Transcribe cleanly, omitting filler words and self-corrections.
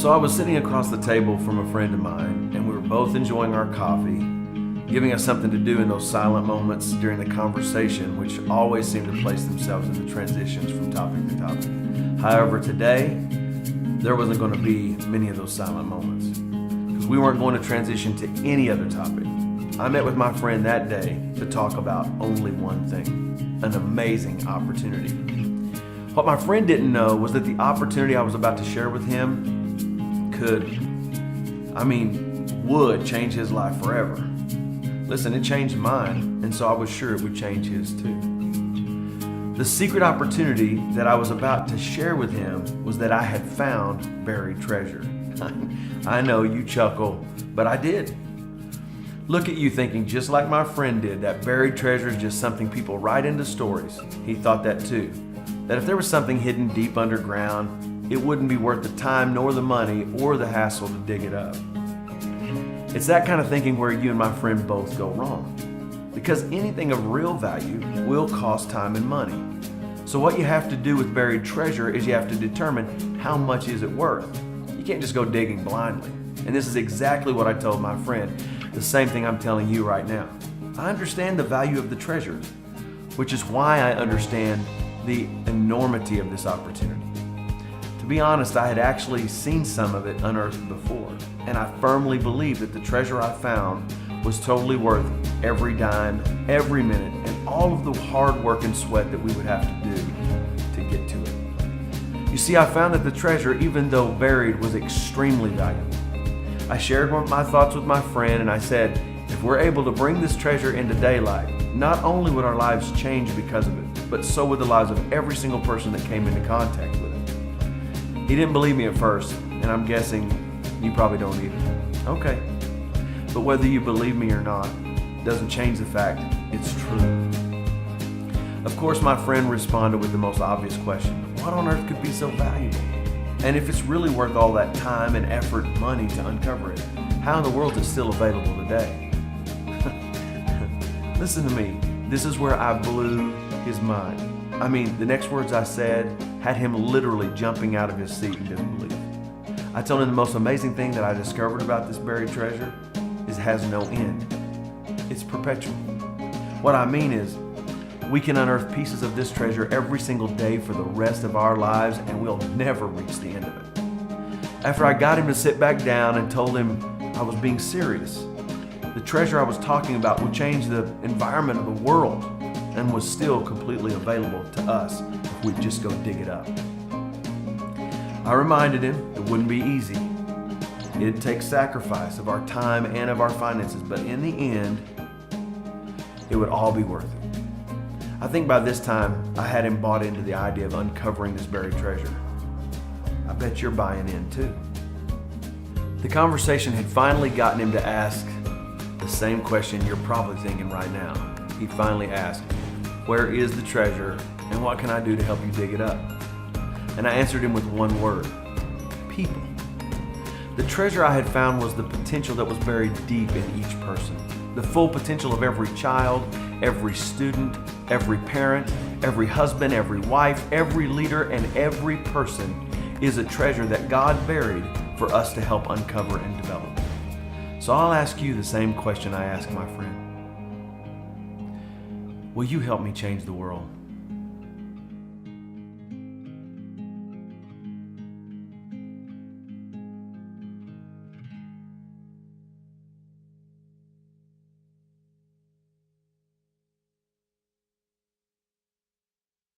So I was sitting across the table from a friend of mine, and we were both enjoying our coffee, giving us something to do in those silent moments during the conversation, which always seem to place themselves in the transitions from topic to topic. However, today, there wasn't going to be many of those silent moments, because we weren't going to transition to any other topic. I met with my friend that day to talk about only one thing, an amazing opportunity. What my friend didn't know was that the opportunity I was about to share with him would change his life forever. Listen, it changed mine, and so I was sure it would change his too. The secret opportunity that I was about to share with him was that I had found buried treasure. I know you chuckle, but I did. Look at you thinking just like my friend did, that buried treasure is just something people write into stories. He thought that too. That if there was something hidden deep underground, it wouldn't be worth the time nor the money or the hassle to dig it up. It's that kind of thinking where you and my friend both go wrong. Because anything of real value will cost time and money. So what you have to do with buried treasure is you have to determine how much is it worth. You can't just go digging blindly. And this is exactly what I told my friend. The same thing I'm telling you right now. I understand the value of the treasure, which is why I understand the enormity of this opportunity. To be honest, I had actually seen some of it unearthed before, and I firmly believe that the treasure I found was totally worth every dime, every minute, and all of the hard work and sweat that we would have to do to get to it. You see, I found that the treasure, even though buried, was extremely valuable. I shared my thoughts with my friend, and I said, if we're able to bring this treasure into daylight, not only would our lives change because of it, but so would the lives of every single person that came into contact with it. He didn't believe me at first, and I'm guessing you probably don't either. Okay. But whether you believe me or not doesn't change the fact it's true. Of course, my friend responded with the most obvious question. What on earth could be so valuable? And if it's really worth all that time and effort and money to uncover it, how in the world is it still available today? Listen to me. This is where I blew his mind. I mean, the next words I said had him literally jumping out of his seat in disbelief. I told him the most amazing thing that I discovered about this buried treasure is it has no end. It's perpetual. What I mean is, we can unearth pieces of this treasure every single day for the rest of our lives, and we'll never reach the end of it. After I got him to sit back down and told him I was being serious, the treasure I was talking about would change the environment of the world and was still completely available to us if we'd just go dig it up. I reminded him it wouldn't be easy. It'd take sacrifice of our time and of our finances, but in the end, it would all be worth it. I think by this time, I had him bought into the idea of uncovering this buried treasure. I bet you're buying in too. The conversation had finally gotten him to ask the same question you're probably thinking right now. He finally asked, where is the treasure and what can I do to help you dig it up? And I answered him with one word, people. The treasure I had found was the potential that was buried deep in each person. The full potential of every child, every student, every parent, every husband, every wife, every leader, and every person is a treasure that God buried for us to help uncover and develop. So I'll ask you the same question I asked my friend. Will you help me change the world?